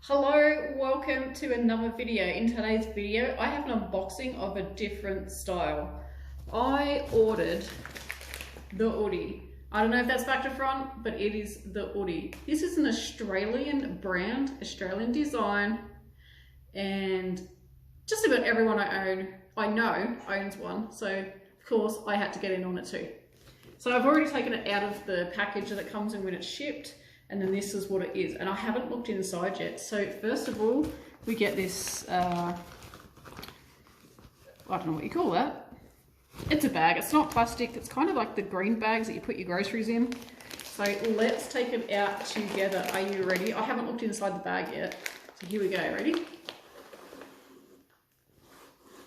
Hello, welcome to another video. In today's video, I have an unboxing of a different style. I ordered the Oodie. I don't know if that's back to front, but it is the Oodie. This is an Australian brand, Australian design, and just about everyone I know owns one. So of course I had to get in on it too. So I've already taken it out of the package that it comes in when it's shipped. And then this is what it is. And I haven't looked inside yet. So first of all, we get this, I don't know what you call that. It's a bag, it's not plastic. It's kind of like the green bags that you put your groceries in. So let's take it out together. Are you ready? I haven't looked inside the bag yet. So here we go, ready?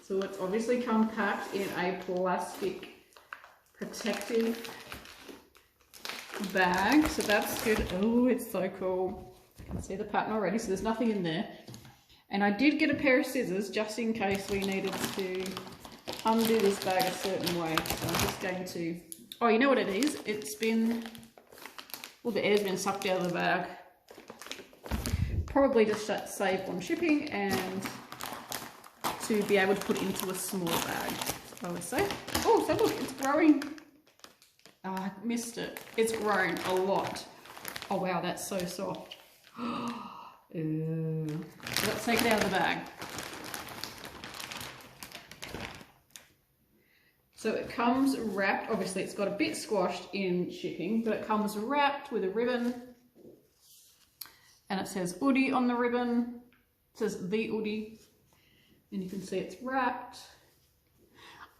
So it's obviously come packed in a plastic protective bag, so that's good. Oh, it's so cool. I can see the pattern already, so there's nothing in there. And I did get a pair of scissors just in case we needed to undo this bag a certain way. So I'm just going to, oh, you know what it is? It's been, well, the air's been sucked out of the bag. Probably just to save on shipping and to be able to put it into a small bag, I would say. Oh, so look, it's growing. Oh, I missed it. It's grown a lot. Oh wow, that's so soft. Let's take it out of the bag. So it comes wrapped, obviously it's got a bit squashed in shipping, but it comes wrapped with a ribbon. And it says Oodie on the ribbon. It says the Oodie. And you can see it's wrapped.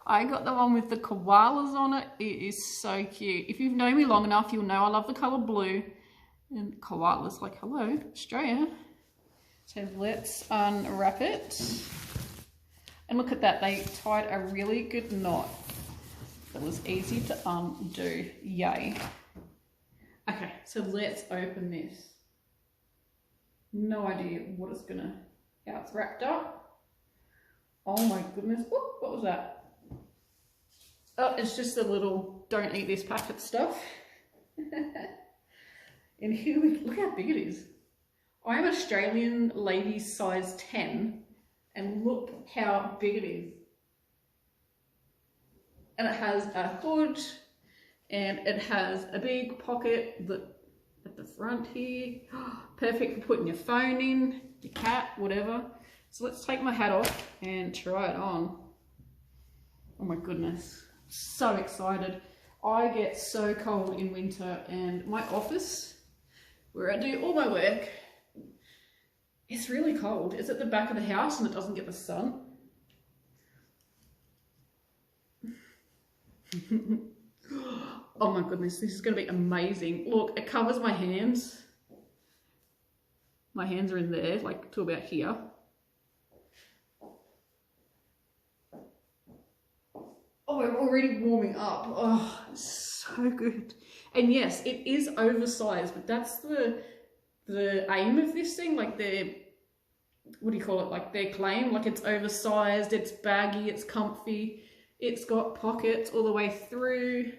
I got the one with the koalas on it. It is so cute. If you've known me long enough, you'll know I love the colour blue. And koalas, like, hello, Australia. So let's unwrap it. And look at that, they tied a really good knot that was easy to undo. Yay. Okay, so let's open this. No idea what it's gonna, how it's wrapped up. Oh my goodness, whoop, what was that? Oh, it's just a little don't eat this packet stuff. And here we look how big it is. I am Australian ladies size 10 and look how big it is. And it has a hood and it has a big pocket at the front here. Perfect for putting your phone in, your cat, whatever. So let's take my hat off and try it on. Oh my goodness. So excited. I get so cold in winter and my office where I do all my work, it's really cold. It's at the back of the house and it doesn't get the sun. Oh my goodness, this is going to be amazing. Look, it covers my hands. My hands are in there, like to about here. Oh, I'm already warming up. Oh, so good. And yes, it is oversized, but that's the aim of this thing. Like what do you call it? Like their claim, like it's oversized, it's baggy, it's comfy, it's got pockets all the way through.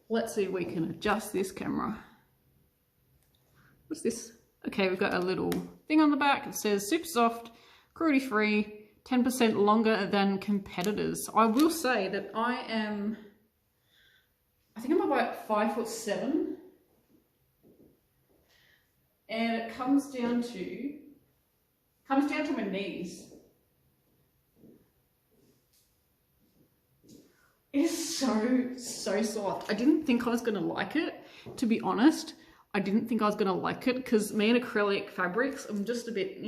Let's see if we can adjust this camera. What's this? Okay, we've got a little thing on the back. It says super soft, cruelty free, 10% longer than competitors. I will say that I think I'm about 5'7", and it comes down to my knees. It is so soft. I didn't think I was gonna like it, to be honest. I didn't think I was gonna like it because me and acrylic fabrics, I'm just a bit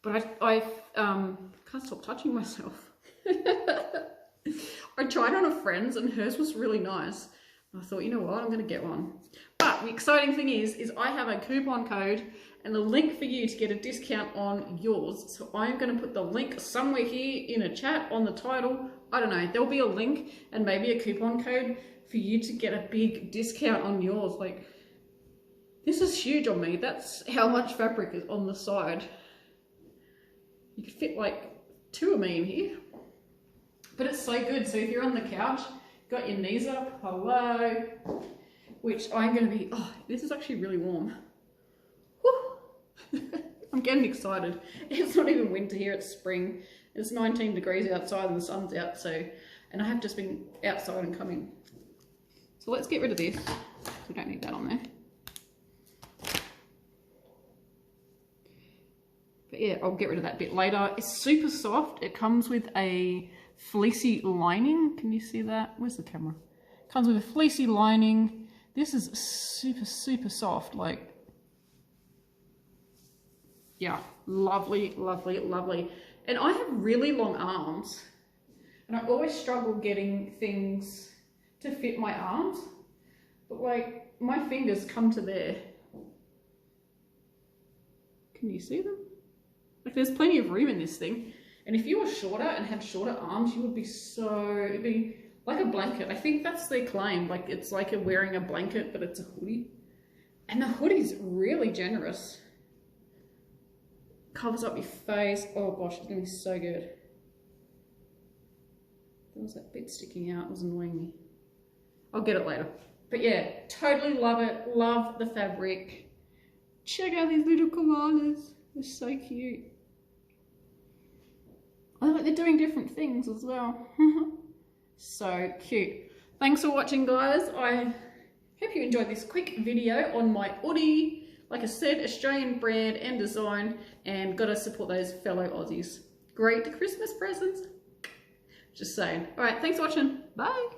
but I can't stop touching myself. I tried on a friend's and hers was really nice. I thought, you know what, I'm gonna get one. But the exciting thing is I have a coupon code and a link for you to get a discount on yours. So I'm gonna put the link somewhere here in a chat on the title. I don't know, there'll be a link and maybe a coupon code for you to get a big discount on yours. Like, this is huge on me. That's how much fabric is on the side. You could fit like 2 of me in here. But it's so good. So if you're on the couch, got your knees up, hello. which I'm going to be, oh, this is actually really warm. Whew. I'm getting excited. It's not even winter here, it's spring. It's 19 degrees outside and the sun's out, so, and I have just been outside and come in. So let's get rid of this. We don't need that on there. But yeah, I'll get rid of that bit later. It's super soft. It comes with a fleecy lining. Can you see that? Where's the camera? It comes with a fleecy lining. This is super, super soft. Like, yeah, lovely, lovely, lovely. And I have really long arms. And I always struggle getting things to fit my arms. But like, my fingers come to there. Can you see them? Like, there's plenty of room in this thing. And if you were shorter and had shorter arms, you would be so, it'd be like a blanket. I think that's their claim. Like, it's like you're wearing a blanket, but it's a hoodie. And the hoodie's really generous. Covers up your face. Oh gosh, it's gonna be so good. There was that bit sticking out, it was annoying me. I'll get it later. But yeah, totally love it. Love the fabric. Check out these little koalas. They're so cute. I like they're doing different things as well. So cute. Thanks for watching, guys. I hope you enjoyed this quick video on my Oodie. Like I said, Australian brand and design, and gotta support those fellow Aussies. Great Christmas presents. Just saying. All right, thanks for watching. Bye.